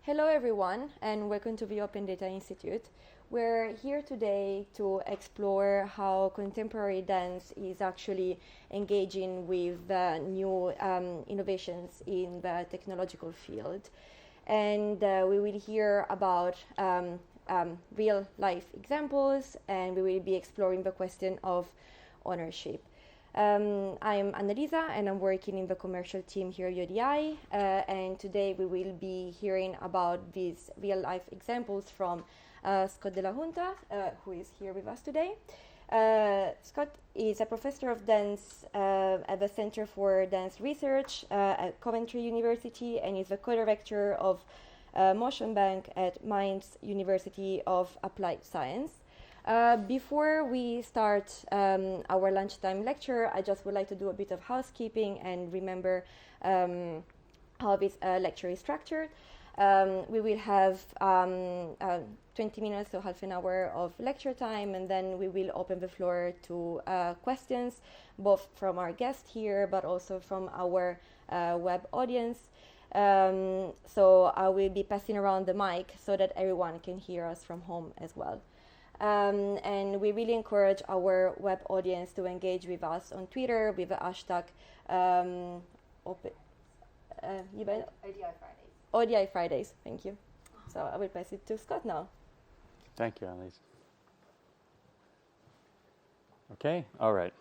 Hello everyone, and welcome to the Open Data Institute. We're here today to explore how contemporary dance is actually engaging with new innovations in the technological field. And we will hear about real life examples, and we will be exploring the question of ownership. I'm Annalisa, and I'm working in the commercial team here at ODI, and today we will be hearing about these real-life examples from Scott de la Junta, who is here with us today. Scott is a professor of dance at the Center for Dance Research at Coventry University, and is the co-director of Motion Bank at Mainz University of Applied Science. Before we start our lunchtime lecture, I just would like to do a bit of housekeeping and remember how this lecture is structured. We will have 20 minutes to half an hour of lecture time, and then we will open the floor to questions, both from our guest here, but also from our web audience. So I will be passing around the mic so that everyone can hear us from home as well. And we really encourage our web audience to engage with us on Twitter with the hashtag ODI Fridays. ODI Fridays, thank you. So I will pass it to Scott now. Thank you, Annalise. Okay, all right.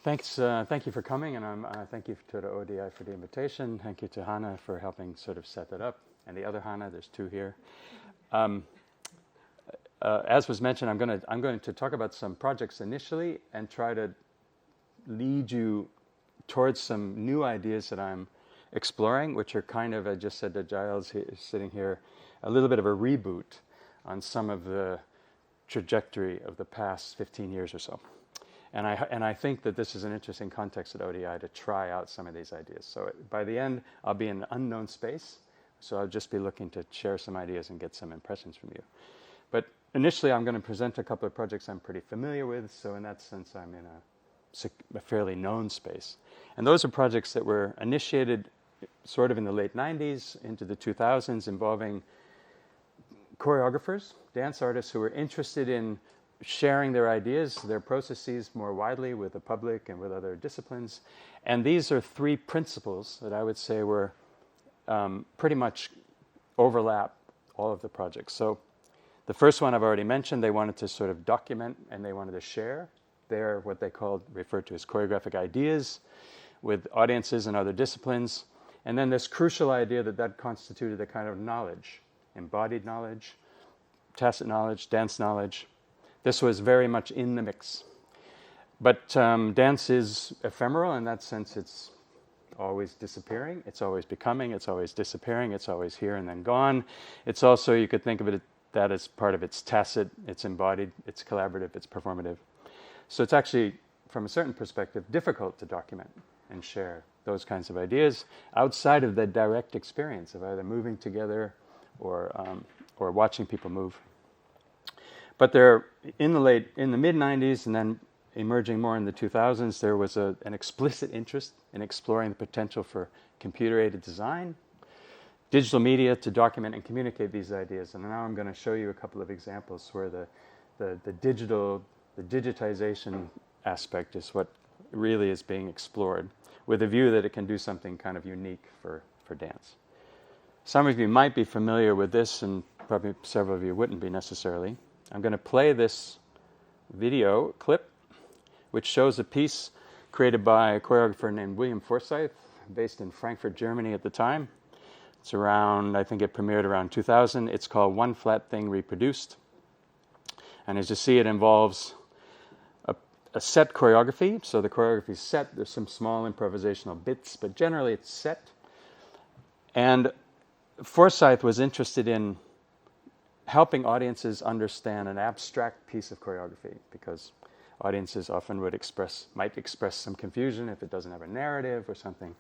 Thank you for coming, and thank you to the ODI for the invitation. Thank you to Hannah for helping sort of set that up. And the other Hannah, there's two here. As was mentioned, I'm going to talk about some projects initially and try to lead you towards some new ideas that I'm exploring, which are kind of, I just said to Giles sitting here, a little bit of a reboot on some of the trajectory of the past 15 years or so. And I think that this is an interesting context at ODI to try out some of these ideas. So by the end, I'll be in an unknown space. So I'll just be looking to share some ideas and get some impressions from you. But initially, I'm going to present a couple of projects I'm pretty familiar with. So in that sense, I'm in a fairly known space. And those are projects that were initiated sort of in the late 90s into the 2000s, involving choreographers, dance artists who were interested in sharing their ideas, their processes more widely with the public and with other disciplines. And these are three principles that I would say were pretty much overlap all of the projects. So the first one I've already mentioned, they wanted to sort of document and they wanted to share their what they referred to as choreographic ideas with audiences and other disciplines. And then this crucial idea that constituted a kind of knowledge, embodied knowledge, tacit knowledge, dance knowledge. This was very much in the mix. But dance is ephemeral in that sense. It's always disappearing, it's always becoming, it's always disappearing, it's always here and then gone. It's also, you could think of it that as part of its tacit, it's embodied, it's collaborative, it's performative. So it's actually, from a certain perspective, difficult to document and share those kinds of ideas outside of the direct experience of either moving together or watching people move. But there, in the mid 90s and then emerging more in the 2000s, there was an explicit interest in exploring the potential for computer-aided design, digital media to document and communicate these ideas. And now I'm going to show you a couple of examples where the digitization aspect is what really is being explored, with a view that it can do something kind of unique for dance. Some of you might be familiar with this, and probably several of you wouldn't be necessarily. I'm going to play this video clip, which shows a piece created by a choreographer named William Forsythe, based in Frankfurt, Germany at the time. It's around, I think it premiered around 2000. It's called One Flat Thing Reproduced. And as you see, it involves a set choreography. So the choreography is set. There's some small improvisational bits, but generally it's set. And Forsythe was interested in helping audiences understand an abstract piece of choreography, because audiences often might express some confusion if it doesn't have a narrative or something.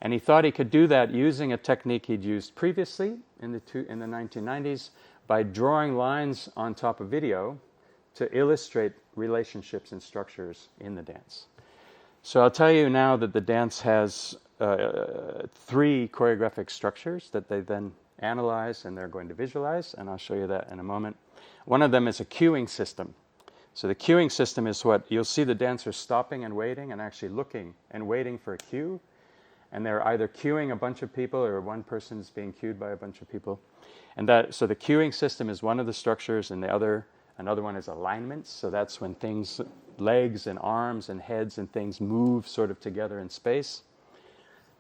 And he thought he could do that using a technique he'd used previously in the 1990s by drawing lines on top of video to illustrate relationships and structures in the dance. So I'll tell you now that the dance has 3 choreographic structures that they then analyze and they're going to visualize, and I'll show you that in a moment. One of them is a cueing system. So the cueing system is what you'll see the dancers stopping and waiting and actually looking and waiting for a cue. And they're either cueing a bunch of people or one person's being cued by a bunch of people. And so the cueing system is one of the structures, and another one is alignments. So that's when things, legs and arms and heads and things move sort of together in space.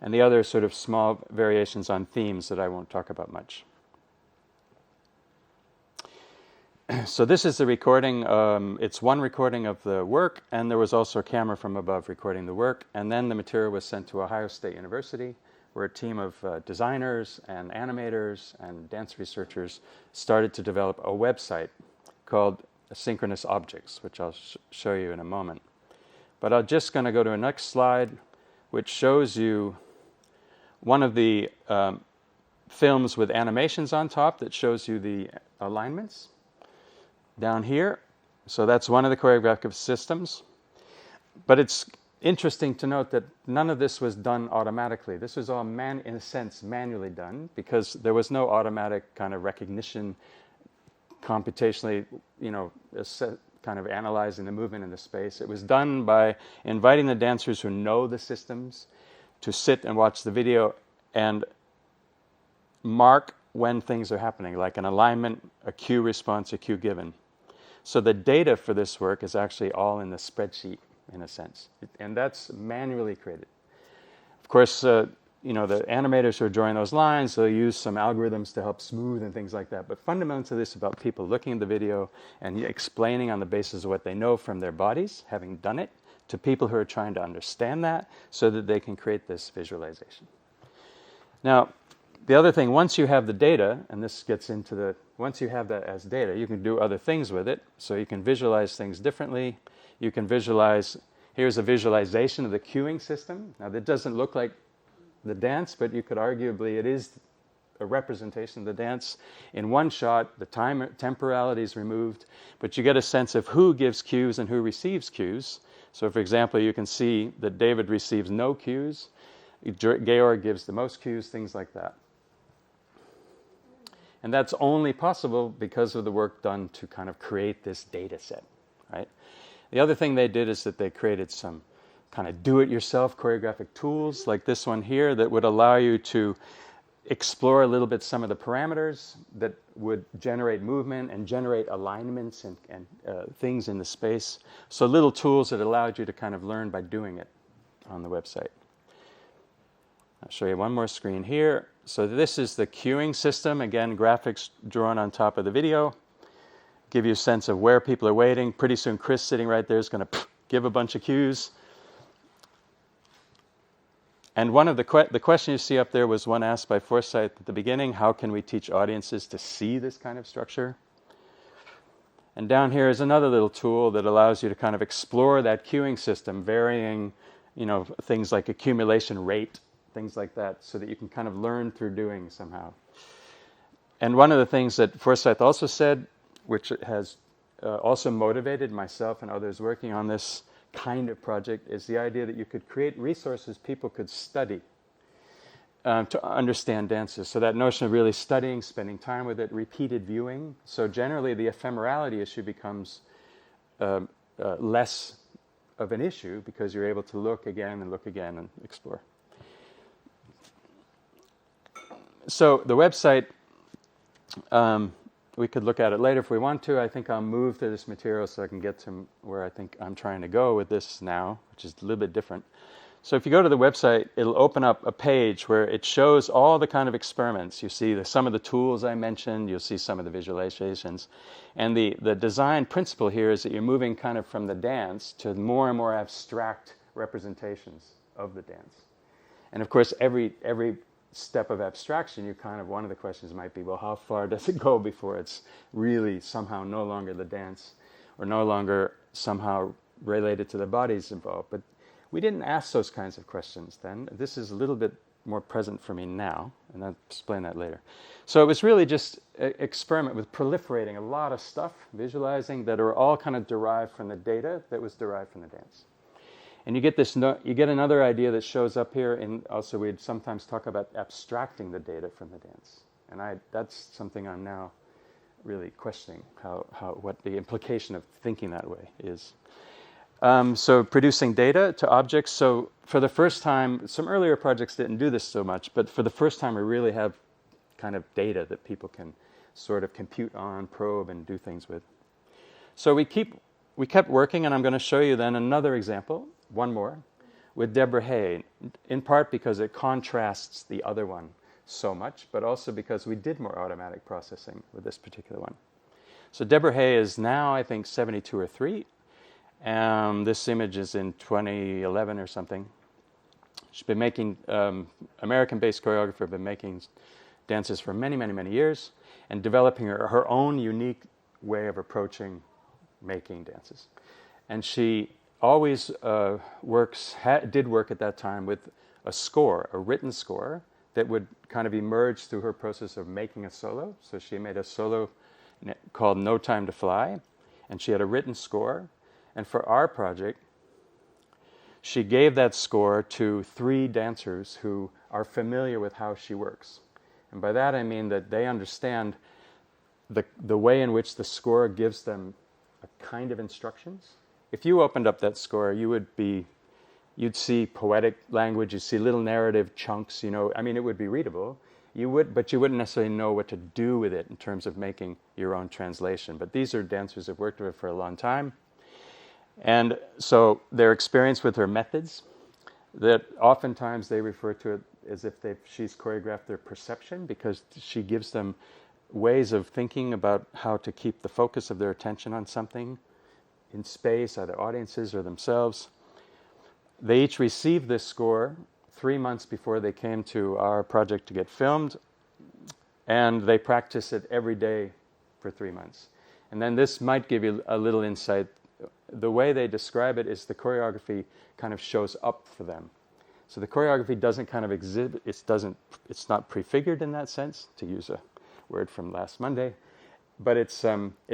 And the other sort of small variations on themes that I won't talk about much. So this is the recording. It's one recording of the work, and there was also a camera from above recording the work. And then the material was sent to Ohio State University, where a team of designers and animators and dance researchers started to develop a website called Synchronous Objects, which I'll show you in a moment. But I'm just going to go to a next slide, which shows you one of the films with animations on top that shows you the alignments down here. So that's one of the choreographic systems. But it's interesting to note that none of this was done automatically. This was all, in a sense, manually done, because there was no automatic kind of recognition, computationally, kind of analyzing the movement in the space. It was done by inviting the dancers who know the systems to sit and watch the video and mark when things are happening, like an alignment, a cue response, a cue given. So the data for this work is actually all in the spreadsheet, in a sense, and that's manually created. Of course, the animators who are drawing those lines, they'll use some algorithms to help smooth and things like that. But fundamentally, this is about people looking at the video and explaining on the basis of what they know from their bodies, having done it, to people who are trying to understand that so that they can create this visualization. Now, the other thing, once you have the data, and this gets into once you have that as data, you can do other things with it. So you can visualize things differently. You can visualize, here's a visualization of the cueing system. Now, that doesn't look like the dance, but you could arguably, it is a representation of the dance. In one shot, the temporality is removed, but you get a sense of who gives cues and who receives cues. So, for example, you can see that David receives no cues, Georg gives the most cues, things like that. And that's only possible because of the work done to kind of create this data set, right? The other thing they did is that they created some kind of do-it-yourself choreographic tools, like this one here, that would allow you to explore a little bit some of the parameters that would generate movement and generate alignments and things in the space. So little tools that allowed you to kind of learn by doing it on the website. I'll show you one more screen here. So this is the cueing system. Again, graphics drawn on top of the video. Give you a sense of where people are waiting. Pretty soon Chris sitting right there is going to give a bunch of cues. And one of the question you see up there was one asked by Forsythe at the beginning: how can we teach audiences to see this kind of structure? And down here is another little tool that allows you to kind of explore that cueing system, varying, things like accumulation rate, things like that, so that you can kind of learn through doing somehow. And one of the things that Forsythe also said, which has also motivated myself and others working on this kind of project, is the idea that you could create resources people could study to understand dances. So that notion of really studying, spending time with it, repeated viewing. So generally the ephemerality issue becomes less of an issue because you're able to look again and explore. So the website, we could look at it later if we want to. I think I'll move through this material so I can get to where I think I'm trying to go with this now, which is a little bit different. So if you go to the website, it'll open up a page where it shows all the kind of experiments. You see some of the tools I mentioned. You'll see some of the visualizations. And the design principle here is that you're moving kind of from the dance to more and more abstract representations of the dance. And of course, every step of abstraction, one of the questions might be, well, how far does it go before it's really somehow no longer the dance or no longer somehow related to the bodies involved? But we didn't ask those kinds of questions then. This is a little bit more present for me now, and I'll explain that later. So it was really just an experiment with proliferating a lot of stuff, visualizing, that are all kind of derived from the data that was derived from the dance. And you get you get another idea that shows up here, and also we'd sometimes talk about abstracting the data from the dance. And that's something I'm now really questioning, what the implication of thinking that way is. So producing data to objects. So for the first time, some earlier projects didn't do this so much, but for the first time we really have kind of data that people can sort of compute on, probe, and do things with. So we kept working, and I'm going to show you then another example, one more, with Deborah Hay, in part because it contrasts the other one so much, but also because we did more automatic processing with this particular one. So Deborah Hay is now, I think, 72 or 3. This image is in 2011 or something. She's been making, American-based choreographer, been making dances for many, many, many years, and developing her own unique way of approaching making dances. And she always did work at that time with a score, a written score, that would kind of emerge through her process of making a solo. So she made a solo called No Time to Fly, and she had a written score. And for our project, she gave that score to 3 dancers who are familiar with how she works. And by that I mean that they understand the way in which the score gives them a kind of instructions. If you opened up that score, you'd see poetic language, you'd see little narrative chunks, I mean, it would be readable. But you wouldn't necessarily know what to do with it in terms of making your own translation. But these are dancers who've worked with her for a long time. And so their experience with her methods, that oftentimes they refer to it as if she's choreographed their perception, because she gives them ways of thinking about how to keep the focus of their attention on something in space, either audiences or themselves. They each received this score 3 months before they came to our project to get filmed, and they practiced it every day for 3 months. And then this might give you a little insight. The way they describe it is the choreography kind of shows up for them. So the choreography doesn't kind of exhibit, it's not prefigured in that sense, to use a word from last Monday, but it's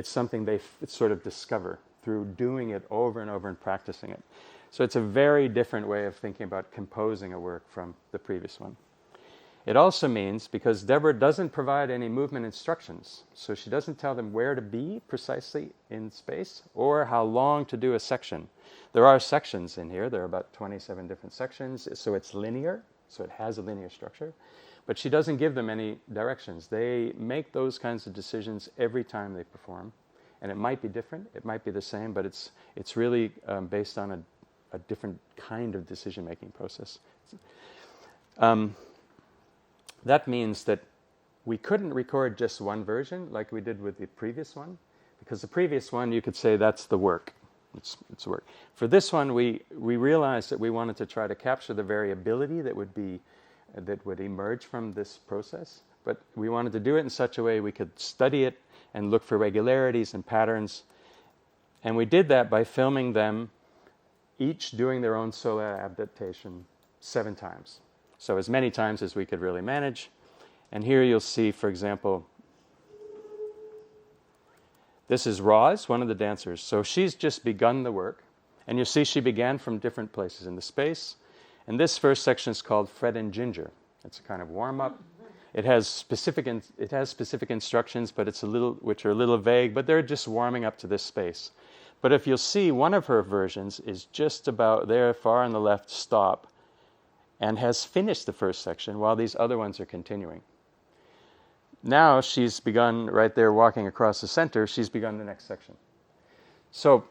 something they sort of discover through doing it over and over and practicing it. So it's a very different way of thinking about composing a work from the previous one. It also means, because Deborah doesn't provide any movement instructions, so she doesn't tell them where to be precisely in space or how long to do a section. There are sections in here. There are about 27 different sections, so it's linear, so it has a linear structure. But she doesn't give them any directions. They make those kinds of decisions every time they perform. And it might be different, it might be the same, but it's really based on a different kind of decision-making process. That means that we couldn't record just one version like we did with the previous one, because the previous one, you could say that's the work. It's work. For this one, we realized that we wanted to try to capture the variability that would emerge from this process, but we wanted to do it in such a way we could study it and look for regularities and patterns. And we did that by filming them each doing their own solo adaptation 7 times. So as many times as we could really manage. And here you'll see, for example, this is Roz, one of the dancers. So she's just begun the work. And you'll see she began from different places in the space. And this first section is called Fred and Ginger. It's a kind of warm-up. It has specific instructions, but which are a little vague, but they're just warming up to this space. But if you'll see, one of her versions is just about there, far on the left, stop, and has finished the first section while these other ones are continuing. Now she's begun right there walking across the center, she's begun the next section. So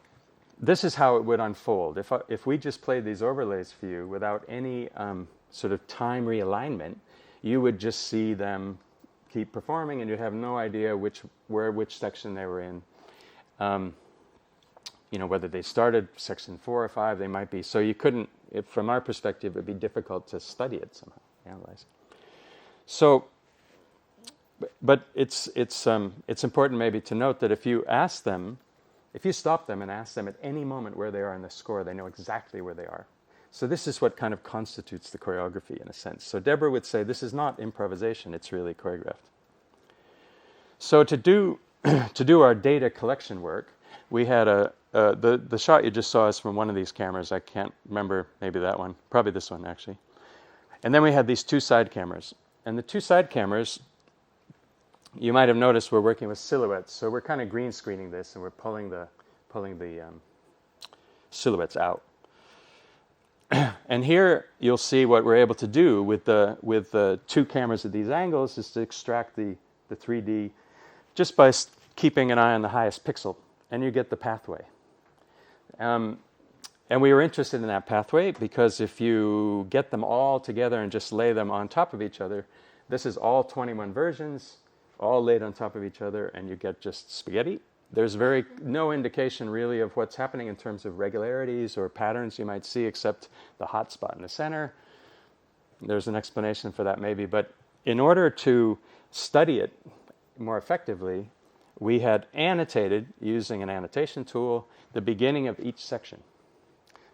this is how it would unfold. If we just played these overlays for you without any sort of time realignment, you would just see them keep performing and you'd have no idea which section they were in. Whether they started section 4 or 5, they might be. So you couldn't, from our perspective, it would be difficult to study it somehow, analyze it. So, but it's important maybe to note that if you stop them and ask them at any moment where they are in the score, they know exactly where they are. So this is what kind of constitutes the choreography in a sense. So Deborah would say this is not improvisation, it's really choreographed. So to do our data collection work, we had the shot you just saw is from one of these cameras. I can't remember, maybe that one, probably this one actually. And then we had these two side cameras. And the two side cameras, you might have noticed we're working with silhouettes. So we're kind of green screening this, and we're pulling the silhouettes out. And here you'll see what we're able to do with the two cameras at these angles is to extract the 3D just by keeping an eye on the highest pixel, and you get the pathway. And we were interested in that pathway because if you get them all together and just lay them on top of each other, this is all 21 versions, all laid on top of each other, and you get just spaghetti. There's no indication really of what's happening in terms of regularities or patterns you might see, except the hot spot in the center. There's an explanation for that maybe, but in order to study it more effectively, we had annotated, using an annotation tool, the beginning of each section.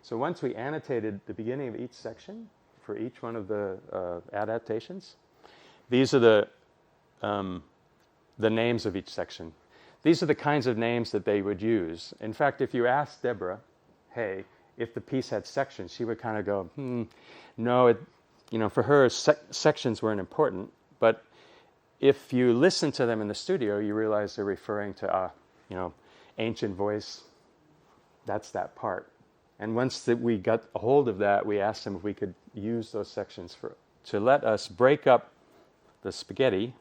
So once we annotated the beginning of each section for each one of the adaptations, these are the names of each section. These are the kinds of names that they would use. In fact, if you asked Deborah Hay if the piece had sections, she would kind of go, no, for her, sections weren't important. But if you listen to them in the studio, you realize they're referring to, ancient voice. That's that part. And once we got a hold of that, we asked them if we could use those sections to let us break up the spaghetti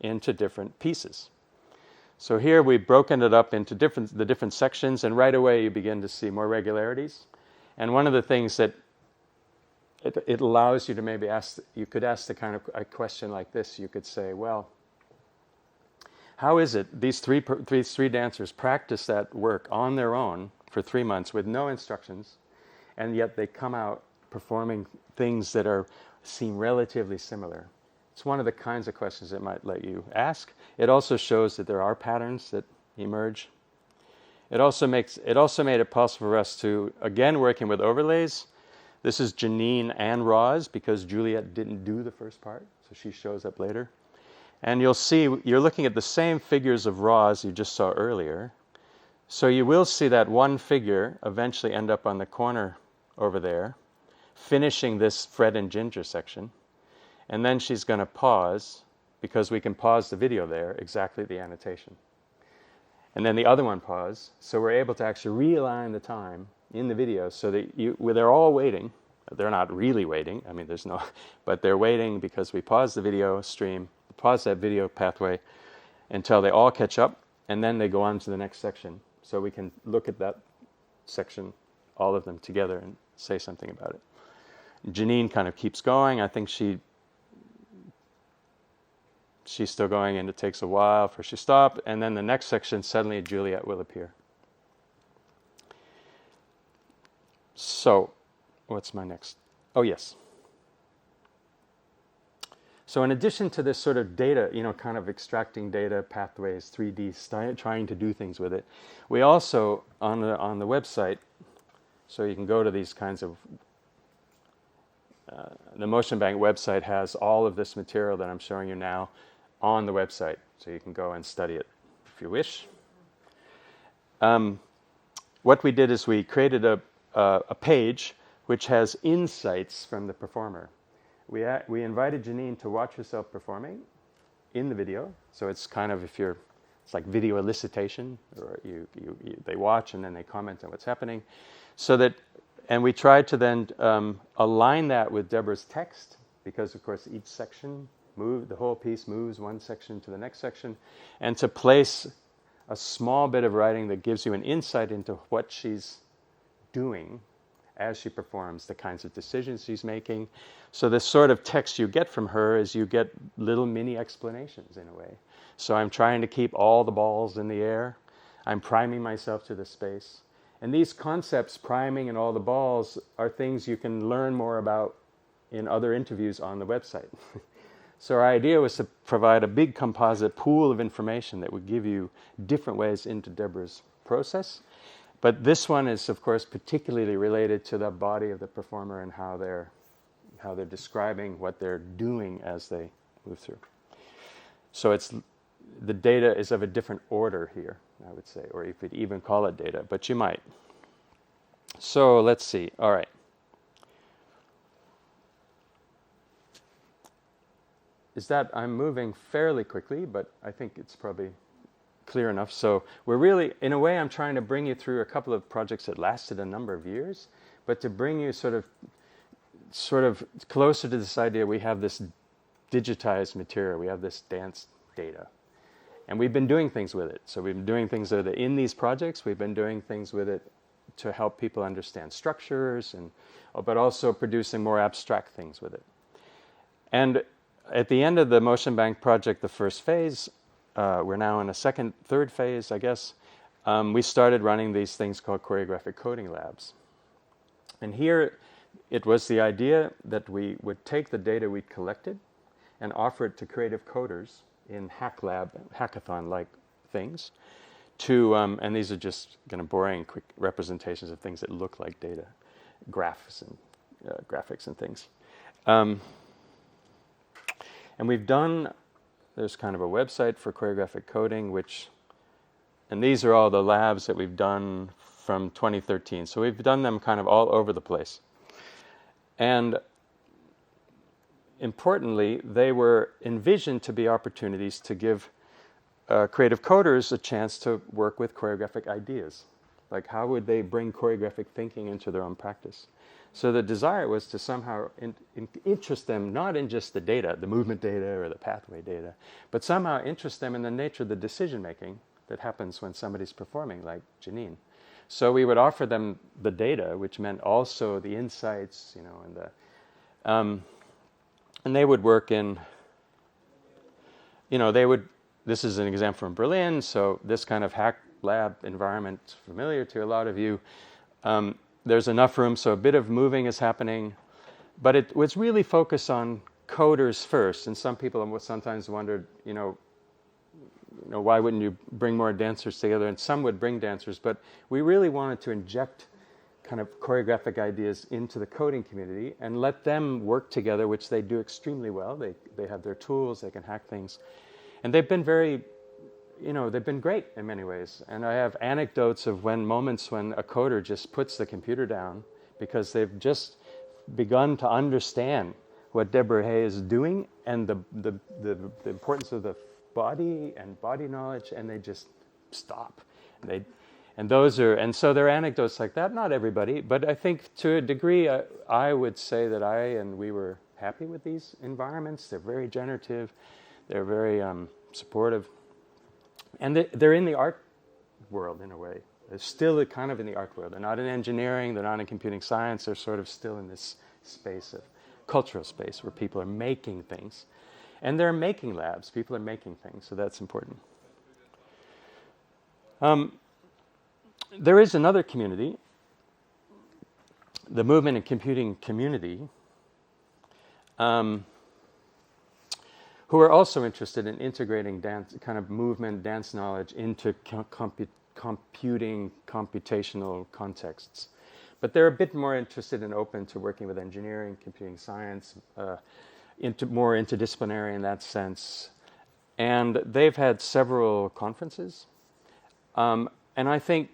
into different pieces. So here we've broken it up into the different sections, and right away you begin to see more regularities. And one of the things that it allows you to maybe ask, you could ask the kind of a question like this. You could say, well, how is it these three dancers practice that work on their own for 3 months with no instructions, and yet they come out performing things that seem relatively similar? It's one of the kinds of questions it might let you ask. It also shows that there are patterns that emerge. It also made it possible for us to, again, working with overlays. This is Janine and Roz, because Juliet didn't do the first part, so she shows up later. And you'll see, you're looking at the same figures of Roz you just saw earlier. So you will see that one figure eventually end up on the corner over there, finishing this Fred and Ginger section. And then she's going to pause, because we can pause the video there, exactly the annotation. And then the other one pause, so we're able to actually realign the time in the video so that they're all waiting. They're not really waiting, but they're waiting because we pause the video stream, pause that video pathway until they all catch up, and then they go on to the next section. So we can look at that section, all of them together, and say something about it. Janine kind of keeps going. I think she's still going, and it takes a while for she stopped. And then the next section, suddenly Juliet will appear. So, what's my next? Oh, yes. So in addition to this sort of data, kind of extracting data, pathways, 3D, trying to do things with it, we also, on the website, so you can go to these kinds of, the Motion Bank website has all of this material that I'm showing you now on the website, so you can go and study it if you wish. What we did is we created a page which has insights from the performer. We invited Janine to watch herself performing in the video, so it's kind of it's like video elicitation, or they watch and then they comment on what's happening, and we tried to then align that with Deborah's text, because of course each section the whole piece moves one section to the next section, and to place a small bit of writing that gives you an insight into what she's doing as she performs, the kinds of decisions she's making. So the sort of text you get from her is you get little mini explanations in a way. So I'm trying to keep all the balls in the air. I'm priming myself to the space. And these concepts, priming and all the balls, are things you can learn more about in other interviews on the website. So our idea was to provide a big composite pool of information that would give you different ways into Deborah's process. But this one is, of course, particularly related to the body of the performer and how they're describing what they're doing as they move through. So the data is of a different order here, I would say, or you could even call it data, but you might. So let's see. All right. Is that I'm moving fairly quickly, but I think it's probably clear enough. So we're really, in a way, I'm trying to bring you through a couple of projects that lasted a number of years, but to bring you sort of closer to this idea, we have this digitized material, we have this dance data. And we've been doing things with it. So we've been doing things with it in these projects. We've been doing things with it to help people understand structures, but also producing more abstract things with it. And at the end of the Motion Bank project, the first phase, we're now in a third phase, I guess, we started running these things called choreographic coding labs. And here it was the idea that we would take the data we collected and offer it to creative coders in hackathon-like things and these are just kind of boring, quick representations of things that look like data, graphs and graphics and things. And we've done, there's kind of a website for choreographic coding, and these are all the labs that we've done from 2013. So we've done them kind of all over the place. And importantly, they were envisioned to be opportunities to give creative coders a chance to work with choreographic ideas. Like how would they bring choreographic thinking into their own practice? So the desire was to somehow interest them not in just the data, the movement data or the pathway data, but somehow interest them in the nature of the decision making that happens when somebody's performing, like Janine. So we would offer them the data, which meant also the insights, and they would work in, this is an example from Berlin, so this kind of hack lab environment familiar to a lot of you. There's enough room, so a bit of moving is happening, but it was really focused on coders first, and some people sometimes wondered, why wouldn't you bring more dancers together? And some would bring dancers, but we really wanted to inject kind of choreographic ideas into the coding community and let them work together, which they do extremely well. They have their tools, they can hack things. And they've been they've been great in many ways. And I have anecdotes of moments when a coder just puts the computer down because they've just begun to understand what Deborah Hay is doing and the importance of the body and body knowledge, and they just stop. And so there are anecdotes like that. Not everybody, but I think to a degree, I would say that we were happy with these environments. They're very generative. They're very supportive. And they're in the art world in a way. They're still kind of in the art world. They're not in engineering. They're not in computing science. They're sort of still in this space of cultural space where people are making things. And they're making labs. People are making things, so that's important. There is another community, the movement and computing community, who are also interested in integrating dance, kind of movement, dance knowledge into computing, computational contexts. But they're a bit more interested and open to working with engineering, computing science, more interdisciplinary in that sense. And they've had several conferences. And I think,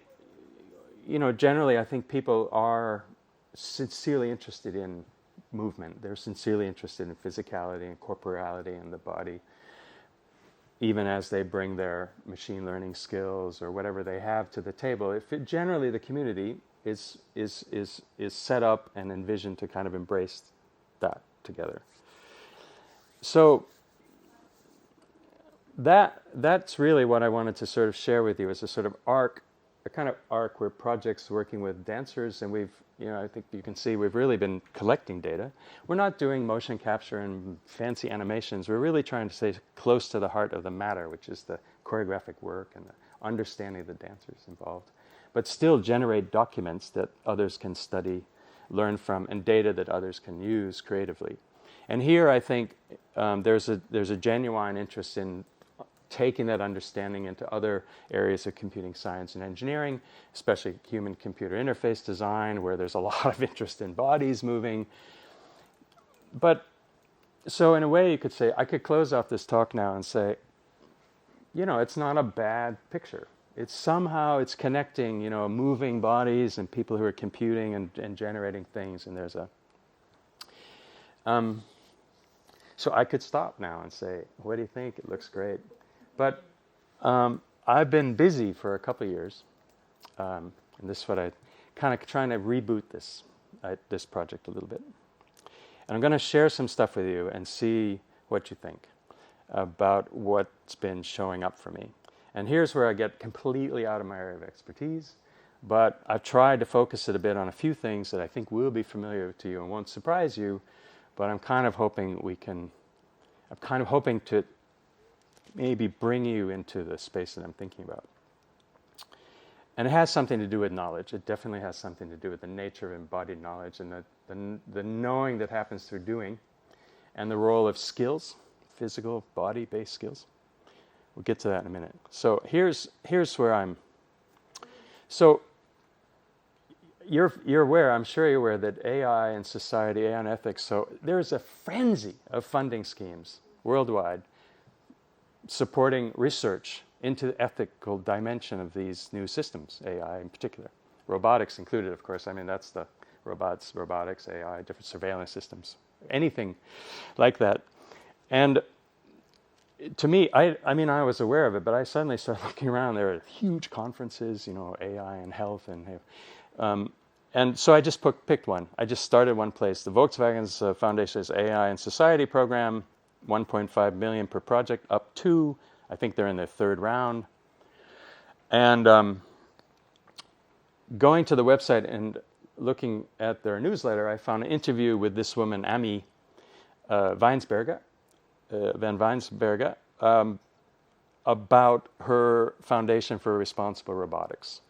generally I think people are sincerely interested in movement. They're sincerely interested in physicality and corporeality in the body, even as they bring their machine learning skills or whatever they have to the table. Generally the community is set up and envisioned to kind of embrace that together. So that's really what I wanted to sort of share with you as a sort of arc, a kind of arc where projects working with dancers, and we've, I think you can see we've really been collecting data. We're not doing motion capture and fancy animations. We're really trying to stay close to the heart of the matter, which is the choreographic work and the understanding of the dancers involved, but still generate documents that others can study, learn from, and data that others can use creatively. And here I think there's a genuine interest in taking that understanding into other areas of computing science and engineering, especially human-computer interface design, where there's a lot of interest in bodies moving. But so in a way you could say, I could close off this talk now and say, it's not a bad picture. It's somehow, it's connecting, moving bodies and people who are computing and generating things. And there's a... so I could stop now and say, what do you think? It looks great. But I've been busy for a couple of years. And this is what I kind of trying to reboot this project a little bit. And I'm going to share some stuff with you and see what you think about what's been showing up for me. And here's where I get completely out of my area of expertise, but I've tried to focus it a bit on a few things that I think will be familiar to you and won't surprise you, but I'm kind of hoping to maybe bring you into the space that I'm thinking about. And it has something to do with knowledge. It definitely has something to do with the nature of embodied knowledge and the knowing that happens through doing, and the role of skills, physical, body-based skills. We'll get to that in a minute. So here's where I'm. So you're aware, I'm sure you're aware, that AI and society, AI and ethics, so there's a frenzy of funding schemes worldwide supporting research into the ethical dimension of these new systems, AI in particular. Robotics included, of course. I mean, that's the robotics, AI, different surveillance systems, anything like that. And to me, I was aware of it, but I suddenly started looking around. There are huge conferences, AI and health, and so I just picked one. I just started one place. The Volkswagen's Foundation's AI and Society program, 1.5 million per project, up to, I think they're in their third round. And going to the website and looking at their newsletter, I found an interview with this woman, Amy Van Weinsberger, about her Foundation for Responsible Robotics.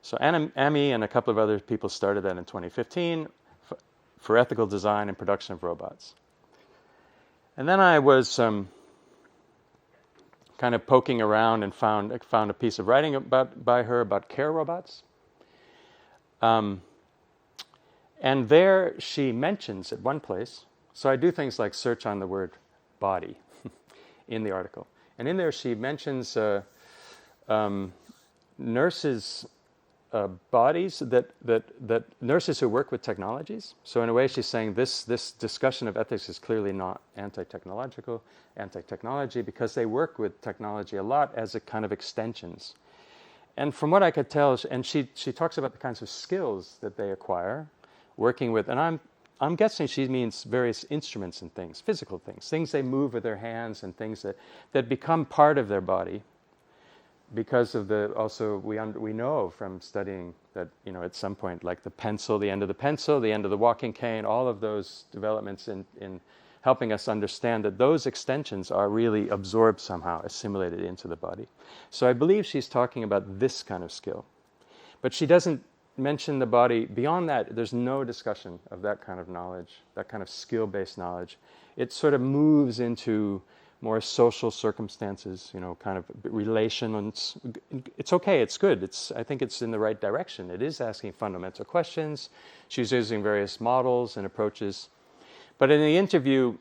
So Amy and a couple of other people started that in 2015 for ethical design and production of robots. And then I was kind of poking around and found a piece of writing by her about care robots. And there she mentions at one place, so I do things like search on the word body in the article. And in there she mentions nurses' bodies, that nurses who work with technologies. So in a way she's saying this discussion of ethics is clearly not anti-technology, because they work with technology a lot as a kind of extensions. And from what I could tell, and she talks about the kinds of skills that they acquire working with, and I'm guessing she means various instruments and things, physical things they move with their hands, and things that become part of their body because of we know from studying that, at some point, like the pencil, the end of the walking cane, all of those developments in helping us understand that those extensions are really absorbed somehow, assimilated into the body. So I believe she's talking about this kind of skill. But she doesn't mention the body. Beyond that, there's no discussion of that kind of knowledge, that kind of skill-based knowledge. It sort of moves into more social circumstances, kind of relations. It's okay, it's good. I think it's in the right direction. It is asking fundamental questions. She's using various models and approaches. But in the interview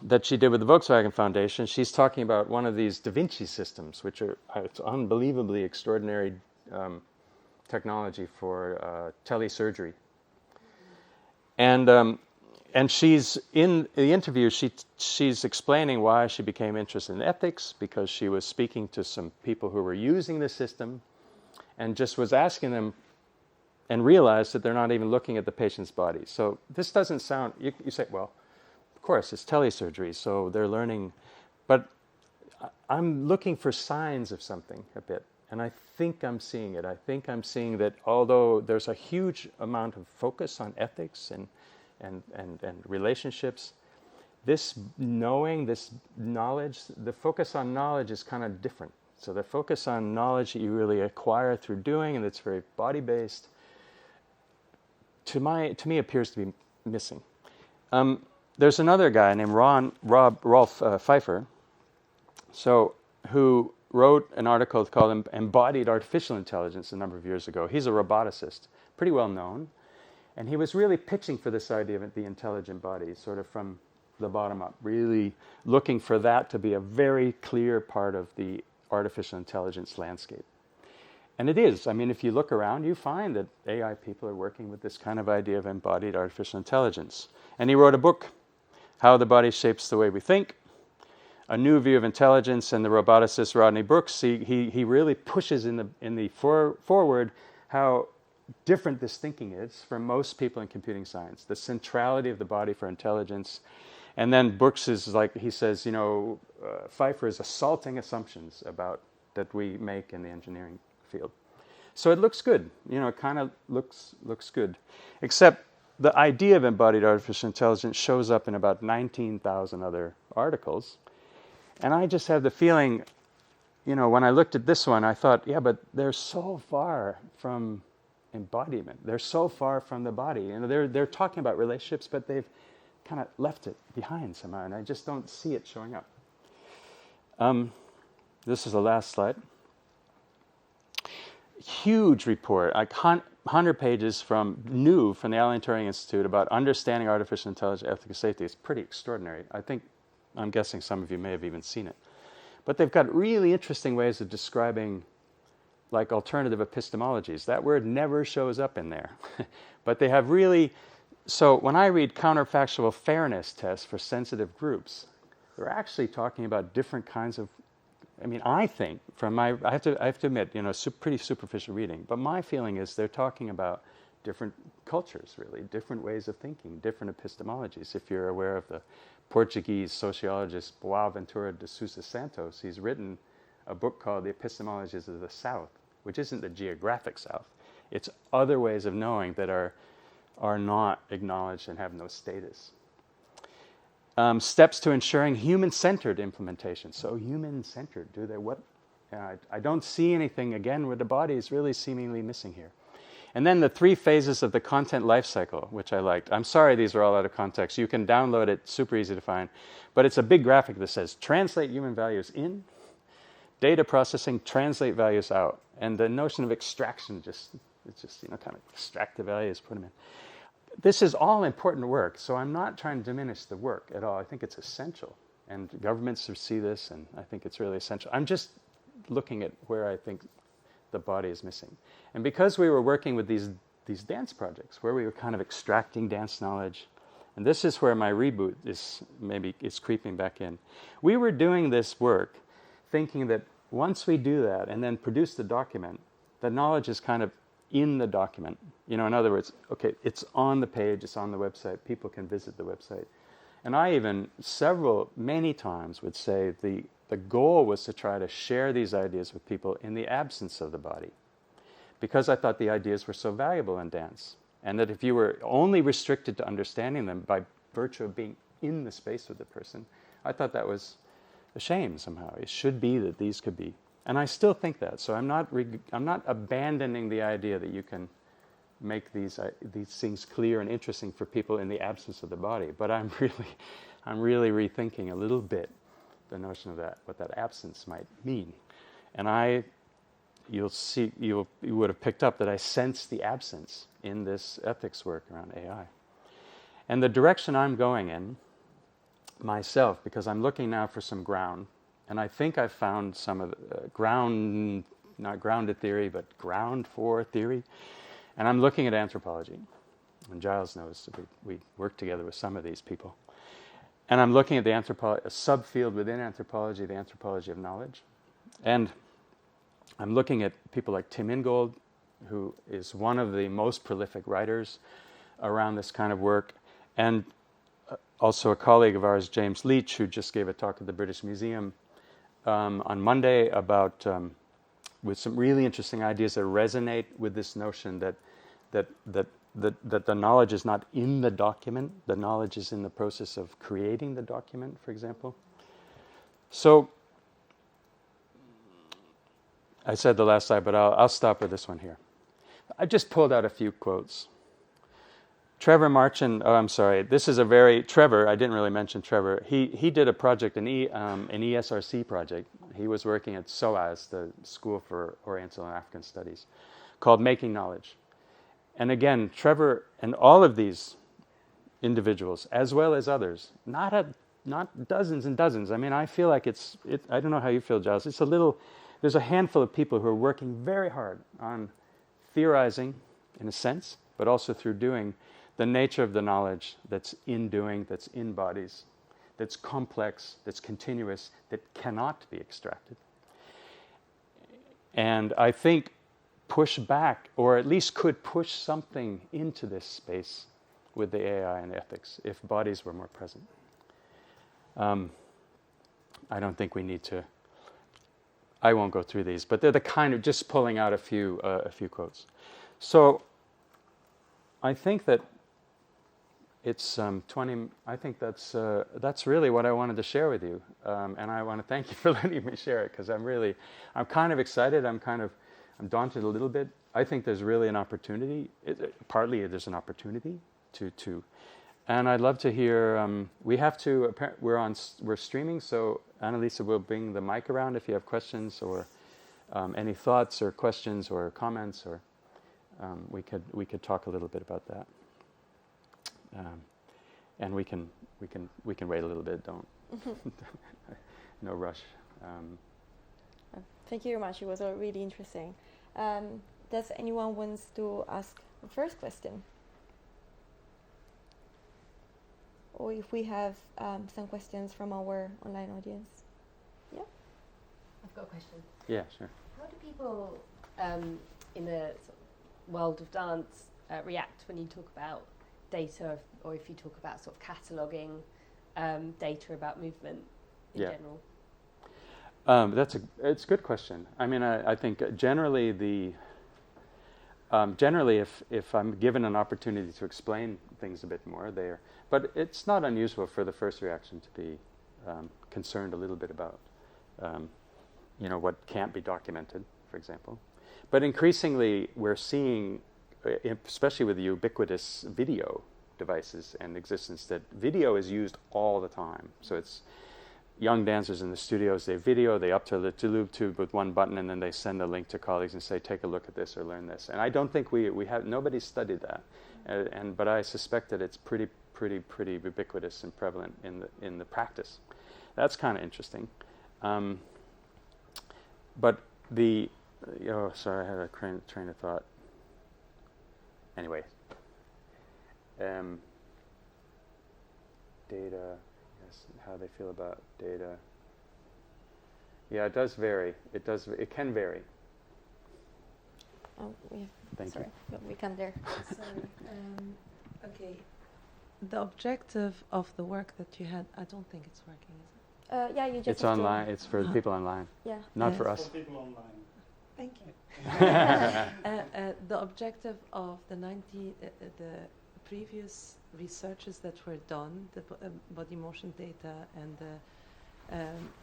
that she did with the Volkswagen Foundation, she's talking about one of these Da Vinci systems, which are it's unbelievably extraordinary technology for telesurgery. And she's in the interview. She's explaining why she became interested in ethics, because she was speaking to some people who were using the system, and just was asking them, and realized that they're not even looking at the patient's body. So this doesn't sound. You say, well, of course it's telesurgery, so they're learning, but I'm looking for signs of something a bit. And I think I'm seeing it. I think I'm seeing that although there's a huge amount of focus on ethics and relationships, this knowing, this knowledge, the focus on knowledge is kind of different. So the focus on knowledge that you really acquire through doing, and that's very body-based, to me appears to be missing. There's another guy named Rolf Pfeiffer, who wrote an article called Embodied Artificial Intelligence a number of years ago. He's a roboticist, pretty well known. And he was really pitching for this idea of the intelligent body, sort of from the bottom up, really looking for that to be a very clear part of the artificial intelligence landscape. And it is. I mean, if you look around, you find that AI people are working with this kind of idea of embodied artificial intelligence. And he wrote a book, How the Body Shapes the Way We Think, A New View of Intelligence, and the roboticist Rodney Brooks. He really pushes in the forward how different this thinking is from most people in computing science, the centrality of the body for intelligence. And then Brooks is like, he says, Pfeiffer is assaulting assumptions about that we make in the engineering field. So it looks good, it kind of looks good. Except the idea of embodied artificial intelligence shows up in about 19,000 other articles. And I just have the feeling, when I looked at this one, I thought, yeah, but they're so far from embodiment. They're so far from the body. They're talking about relationships, but they've kind of left it behind somehow, and I just don't see it showing up. This is the last slide. Huge report, like 100 pages from the Alan Turing Institute about understanding artificial intelligence, ethics, and safety. It's pretty extraordinary. I'm guessing some of you may have even seen it. But they've got really interesting ways of describing like alternative epistemologies. That word never shows up in there. But they have really, so when I read counterfactual fairness tests for sensitive groups, they're actually talking about different kinds of, I think, I have to admit, pretty superficial reading, but my feeling is they're talking about different cultures, really, different ways of thinking, different epistemologies. If you're aware of the Portuguese sociologist Boaventura de Sousa Santos, he's written a book called The Epistemologies of the South, which isn't the geographic South. It's other ways of knowing that are not acknowledged and have no status. Steps to ensuring human-centered implementation. So human-centered, I don't see anything, again, where the body is really seemingly missing here. And then the 3 phases of the content lifecycle, which I liked. I'm sorry these are all out of context. You can download it, super easy to find. But it's a big graphic that says, translate human values in, data processing, translate values out. And the notion of extraction, kind of extract the values, put them in. This is all important work, so I'm not trying to diminish the work at all. I think it's essential. And governments see this, and I think it's really essential. I'm just looking at where I think the body is missing. And because we were working with these dance projects, where we were kind of extracting dance knowledge, and this is where my reboot is creeping back in. We were doing this work thinking that once we do that and then produce the document, the knowledge is kind of in the document. In other words, okay, it's on the page, it's on the website, people can visit the website. And I even many times would say the goal was to try to share these ideas with people in the absence of the body, because I thought the ideas were so valuable in dance. And that if you were only restricted to understanding them by virtue of being in the space with the person, I thought that was a shame somehow. It should be that these could be. And I still think that. So I'm not abandoning the idea that you can make these things clear and interesting for people in the absence of the body. But I'm really rethinking a little bit the notion of that, what that absence might mean. And you would have picked up that I sense the absence in this ethics work around AI. And the direction I'm going in myself, because I'm looking now for some ground, and I think I've found some of the ground, not grounded theory, but ground for theory. And I'm looking at anthropology. And Giles knows that we work together with some of these people. And I'm looking at a subfield within anthropology, the anthropology of knowledge. And I'm looking at people like Tim Ingold, who is one of the most prolific writers around this kind of work, and also a colleague of ours, James Leach, who just gave a talk at the British Museum on Monday about with some really interesting ideas that resonate with this notion that the knowledge is not in the document, the knowledge is in the process of creating the document, for example. So I said the last slide, but I'll stop with this one here. I just pulled out a few quotes. Trevor Marchand, this is Trevor, I didn't really mention Trevor. He did a project, an ESRC project. He was working at SOAS, the School for Oriental and African Studies, called Making Knowledge. And again, Trevor and all of these individuals as well as others, not dozens and dozens. I mean, I feel like I don't know how you feel, Giles. There's a handful of people who are working very hard on theorizing, in a sense, but also through doing, the nature of the knowledge that's in doing, that's in bodies, that's complex, that's continuous, that cannot be extracted. And I think push back, or at least could push something into this space with the AI and ethics, if bodies were more present. I don't think we need to. I won't go through these, but they're the kind of, just pulling out a few quotes. So I think that it's 20. I think that's really what I wanted to share with you, and I want to thank you for letting me share it, because I'm kind of excited. I'm daunted a little bit. I think there's really an opportunity. Partly there's an opportunity to. And I'd love to hear. We're streaming, so Annalisa will bring the mic around if you have questions or any thoughts or questions or comments, or we could talk a little bit about that. And we can wait a little bit. Don't no rush. Thank you very much. It was really interesting. Does anyone wants to ask the first question? Or if we have some questions from our online audience. Yeah? I've got a question. Yeah, sure. How do people in the sort of world of dance react when you talk about data, or if you talk about sort of cataloguing data about movement in general? It's a good question. I mean, I think generally if I'm given an opportunity to explain things a bit more, but it's not unusual for the first reaction to be concerned a little bit about, what can't be documented, for example. But increasingly, we're seeing, especially with the ubiquitous video devices and existence, that video is used all the time. So it's young dancers in the studios, they video, they up to the loop tube with one button, and then they send a link to colleagues and say, take a look at this or learn this. And I don't think we have, nobody's studied that. But I suspect that it's pretty ubiquitous and prevalent in the practice. That's kind of interesting. But sorry, I had a train of thought. Anyway, data. How they feel about data. Yeah, it does vary. It can vary. Oh, yeah. Thank you. No, we can't there. Sorry. Okay. The objective of the work that you had, I don't think it's working, is it? Yeah, you just. It's online. It's for people online. Yeah. Not for us. For people online. Thank you. The objective of the previous researches that were done, the body motion data and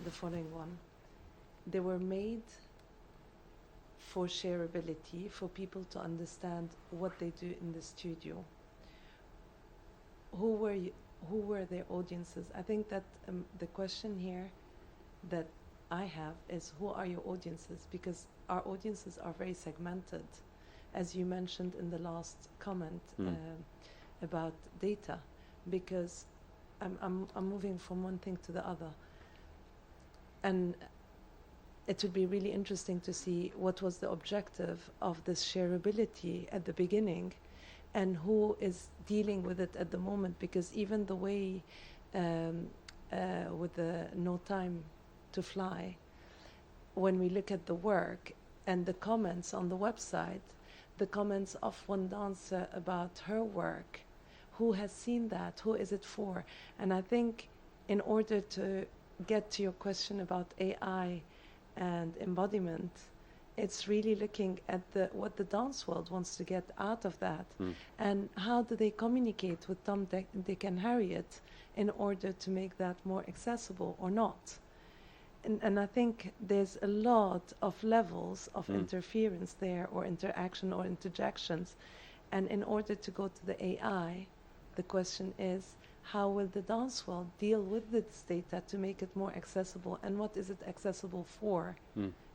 the following one, they were made for shareability, for people to understand what they do in the studio. Who were their audiences? I think that the question here that I have is, who are your audiences? Because our audiences are very segmented, as you mentioned in the last comment about data, because I'm moving from one thing to the other, and it would be really interesting to see what was the objective of this shareability at the beginning, and who is dealing with it at the moment. Because even the way with the No Time to Fly, when we look at the work and the comments on the website, the comments of one dancer about her work, who has seen that? Who is it for? And I think in order to get to your question about AI and embodiment, it's really looking at what the dance world wants to get out of that, and how do they communicate with Tom, Dick and Harriet in order to make that more accessible or not. And I think there's a lot of levels of interference there, or interaction or interjections. And in order to go to the AI, the question is, how will the dance world deal with this data to make it more accessible, and what is it accessible for,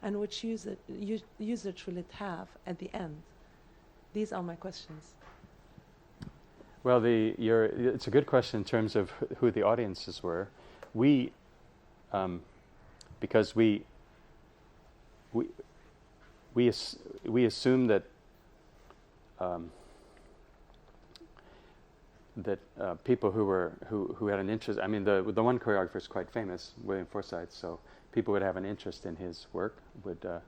and which usage will it have at the end? These are my questions. Well, it's a good question in terms of who the audiences were. We, because we assume that people who had an interest. I mean, the one choreographer is quite famous, William Forsythe. So people would have an interest in his work. But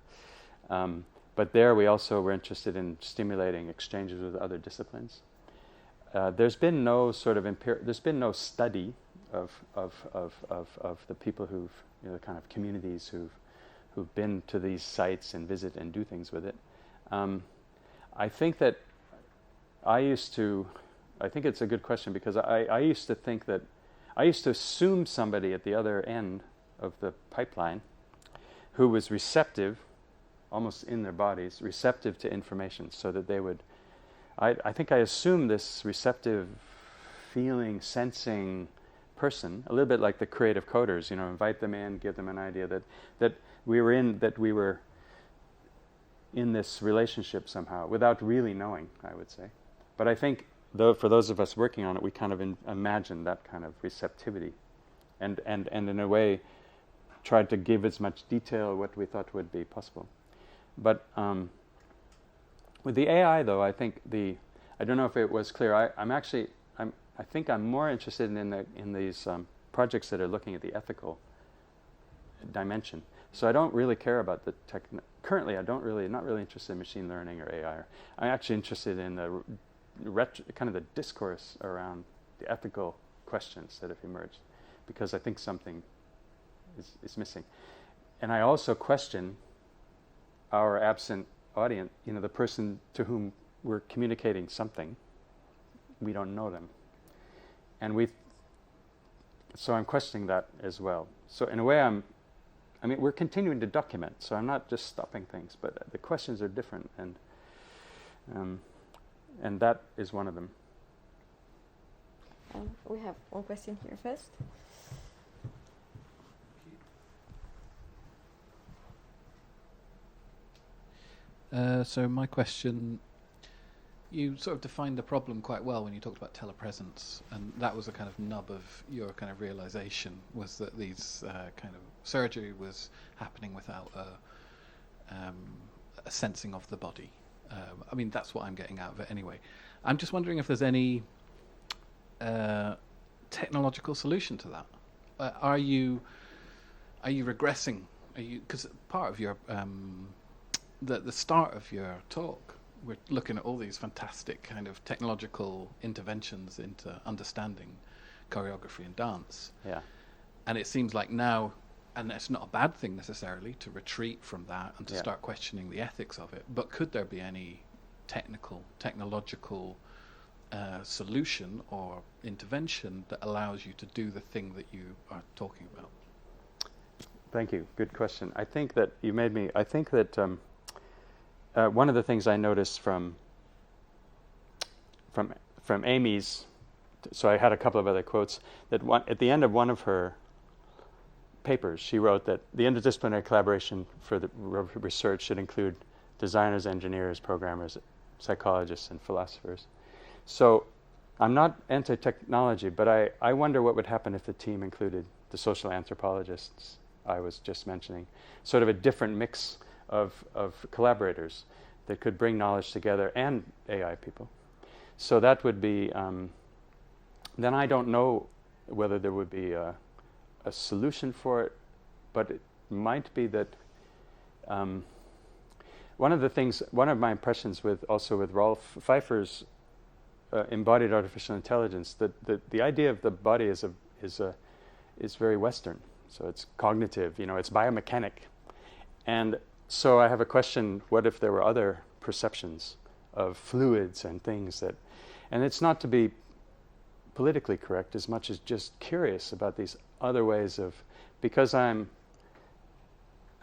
there we also were interested in stimulating exchanges with other disciplines. There's been no sort of there's been no study of the people who've, the kind of communities who've been to these sites and visit and do things with it. I think that I think it's a good question, because I used to think that I used to assume somebody at the other end of the pipeline who was receptive, almost in their bodies, receptive to information, so that they would. I think I assumed this receptive, feeling, sensing person, a little bit like the creative coders. Invite them in, give them an idea that we were in this relationship somehow, without really knowing, I would say. But I think, though, for those of us working on it, we kind of imagined that kind of receptivity, and in a way tried to give as much detail what we thought would be possible. But with the AI, though, I think I don't know if it was clear. I think I'm more interested in these projects that are looking at the ethical dimension. So I don't really care about the currently. Not really interested in machine learning or AI. I'm actually interested in the kind of the discourse around the ethical questions that have emerged, because I think something is missing. And I also question our absent audience, the person to whom we're communicating something. We don't know them. And so I'm questioning that as well. So in a way we're continuing to document, so I'm not just stopping things, but the questions are different, and that is one of them. We have one question here first. So my question, you sort of defined the problem quite well when you talked about telepresence, and that was a kind of nub of your kind of realization, was that these kind of surgery was happening without a sensing of the body. That's what I'm getting out of it anyway. I'm just wondering if there's any technological solution to that. Are you regressing? Because part of your the start of your talk, we're looking at all these fantastic kind of technological interventions into understanding choreography and dance. Yeah. And it seems like now, and it's not a bad thing necessarily to retreat from that and to start questioning the ethics of it, but could there be any technological solution or intervention that allows you to do the thing that you are talking about? Thank you. Good question. I think that one of the things I noticed from Amy's, so I had a couple of other quotes, that at the end of one of her papers, she wrote that the interdisciplinary collaboration for the research should include designers, engineers, programmers, psychologists, and philosophers. So I'm not anti-technology, but I wonder what would happen if the team included the social anthropologists I was just mentioning, sort of a different mix of collaborators that could bring knowledge together, and AI people. So that would be, then I don't know whether there would be a solution for it, but it might be that one of my impressions with Rolf Pfeiffer's embodied artificial intelligence, that the idea of the body is very Western. So it's cognitive, it's biomechanic. And so I have a question, what if there were other perceptions of fluids and things and it's not to be politically correct as much as just curious about these other ways because I'm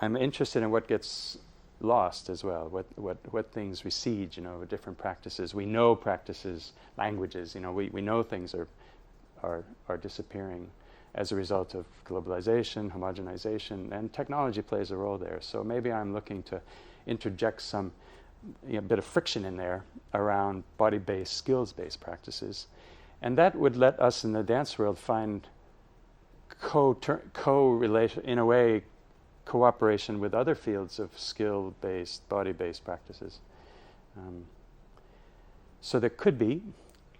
interested in what gets lost as well, what things recede, different practices. We know practices, languages, we know things are disappearing as a result of globalization, homogenization, and technology plays a role there. So maybe I'm looking to interject some a bit of friction in there around body-based, skills-based practices. And that would let us in the dance world find co-relation, in a way, cooperation with other fields of skill-based, body-based practices. So there could be,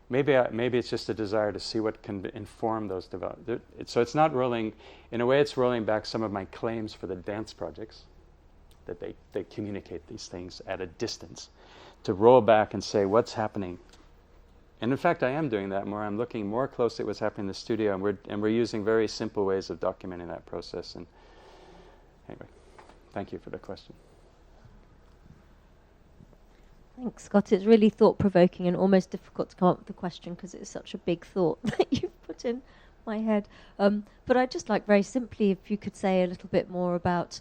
maybe it's just a desire to see what can inform those developments. So it's not rolling, in a way it's rolling back some of my claims for the dance projects, that they communicate these things at a distance, to roll back and say what's happening. And in fact, I am doing that more. I'm looking more closely at what's happening in the studio, and we're using very simple ways of documenting that process. And anyway, thank you for the question. Thanks, Scott. It's really thought-provoking and almost difficult to come up with the question because it's such a big thought that you've put in my head. But I'd just like very simply if you could say a little bit more about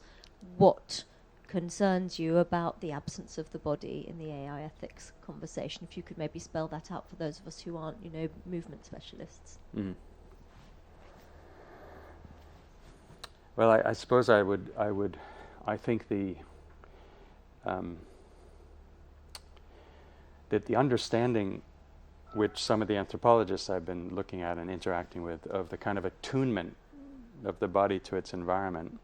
what concerns you about the absence of the body in the AI ethics conversation. If you could maybe spell that out for those of us who aren't, movement specialists. Mm. Well, I suppose I think that the understanding which some of the anthropologists I've been looking at and interacting with of the kind of attunement of the body to its environment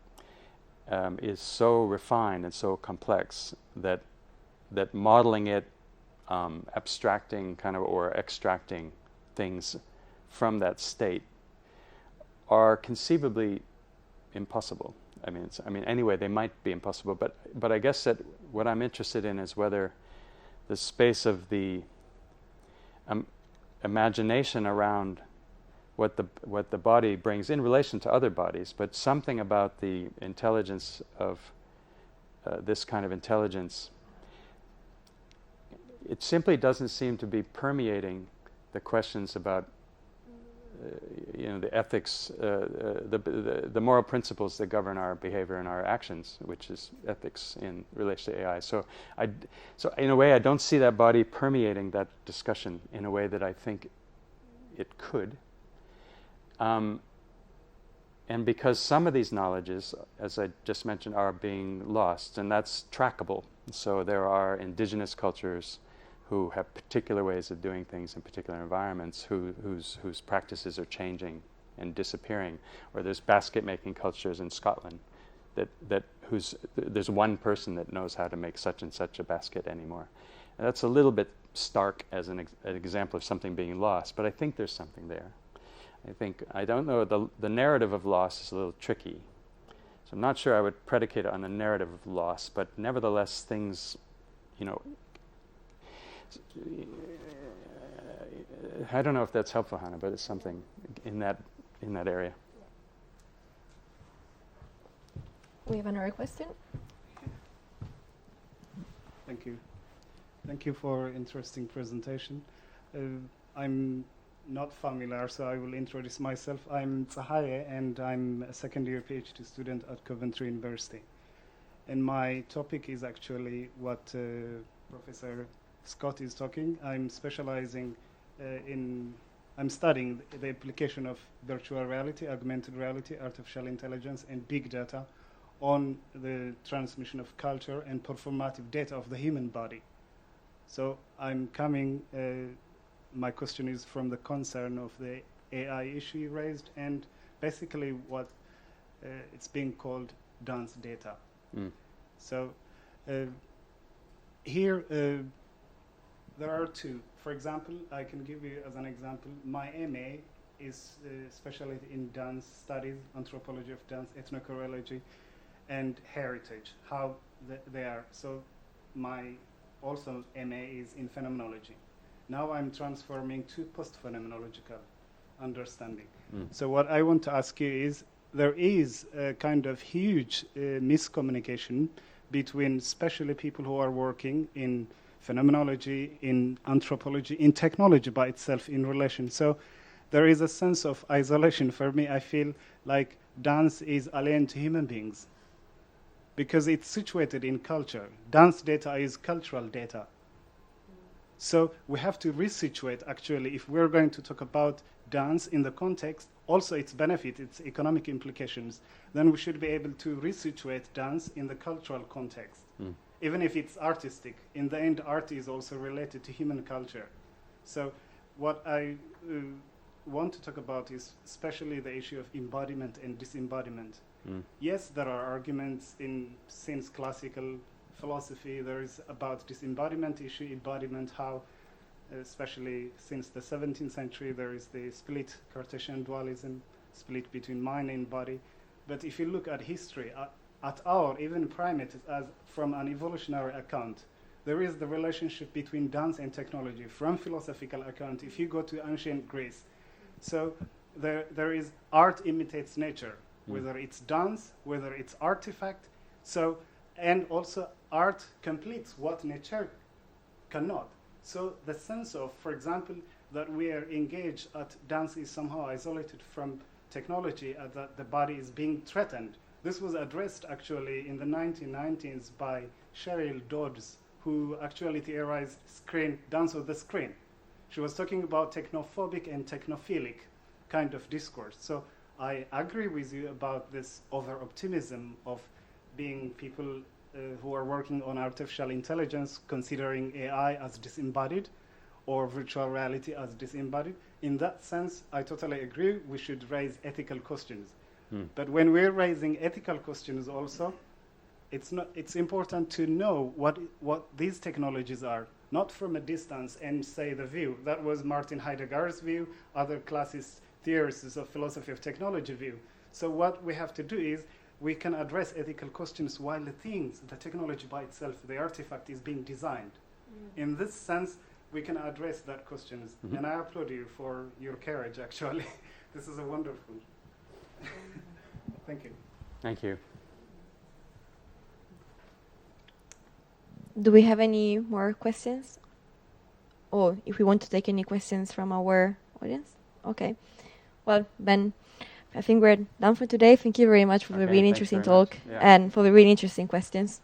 is so refined and so complex that modeling it, abstracting kind of or extracting things from that state are conceivably impossible. Anyway, they might be impossible, but I guess that what I'm interested in is whether the space of the imagination around what the body brings in relation to other bodies, but something about the intelligence of this kind of intelligence, it simply doesn't seem to be permeating the questions about the ethics, the moral principles that govern our behavior and our actions, which is ethics in relation to AI. So in a way, I don't see that body permeating that discussion in a way that I think it could. And because some of these knowledges, as I just mentioned, are being lost, and that's trackable. So there are indigenous cultures who have particular ways of doing things in particular environments, whose practices are changing and disappearing. Or there's basket-making cultures in Scotland there's one person that knows how to make such and such a basket anymore. And that's a little bit stark as an example of something being lost, but I think there's something there. I don't know, the narrative of loss is a little tricky. So I'm not sure I would predicate it on the narrative of loss, but nevertheless things, I don't know if that's helpful, Hannah, but it's something in that area. We have another question. Thank you. Thank you for interesting presentation. I'm not familiar, so I will introduce myself. I'm Tsahaye, and I'm a second-year PhD student at Coventry University. And my topic is actually what Professor Scott is talking. I'm specializing I'm studying the application of virtual reality, augmented reality, artificial intelligence, and big data on the transmission of culture and performative data of the human body. So I'm coming, my question is from the concern of the AI issue you raised, and basically what it's being called dance data. Mm. So here, there are two. For example, I can give you as an example, my MA is specialty in dance studies, anthropology of dance, ethnochoreology, and heritage, how they are. So my also MA is in phenomenology. Now I'm transforming to post-phenomenological understanding. Mm. So what I want to ask you is, there is a kind of huge miscommunication between especially people who are working in phenomenology, in anthropology, in technology by itself in relation. So there is a sense of isolation. For me, I feel like dance is alien to human beings because it's situated in culture. Dance data is cultural data. So we have to resituate, actually, if we're going to talk about dance in the context, also its benefit, its economic implications, then we should be able to resituate dance in the cultural context. Mm. even if it's artistic. In the end, art is also related to human culture. So what I want to talk about is especially the issue of embodiment and disembodiment. Yes, there are arguments since classical philosophy. There is about disembodiment issue, embodiment, how, especially since the 17th century, there is the split Cartesian dualism, split between mind and body. But if you look at history, at our, even primates, as from an evolutionary account, there is the relationship between dance and technology. From philosophical account, if you go to ancient Greece, so there is art imitates nature, whether it's dance, whether it's artifact. So, and also art completes what nature cannot. So the sense of, for example, that we are engaged at dance is somehow isolated from technology, that the body is being threatened. This was addressed actually in the 1990s by Cheryl Dodds, who actually theorized dance with the screen. She was talking about technophobic and technophilic kind of discourse. So I agree with you about this over-optimism of being people who are working on artificial intelligence, considering AI as disembodied or virtual reality as disembodied. In that sense, I totally agree we should raise ethical questions. But when we're raising ethical questions also, it's important to know what these technologies are, not from a distance and say the view. That was Martin Heidegger's view, other classist theorists of philosophy of technology view. So what we have to do is we can address ethical questions while the technology by itself, the artifact is being designed. In this sense, we can address that questions. And I applaud you for your courage, actually. This is a wonderful. Thank you. Thank you. Do we have any more questions? Or if we want to take any questions from our audience? Okay. Well, Ben, I think we're done for today. Thank you very much for the really interesting talk and for the really interesting questions.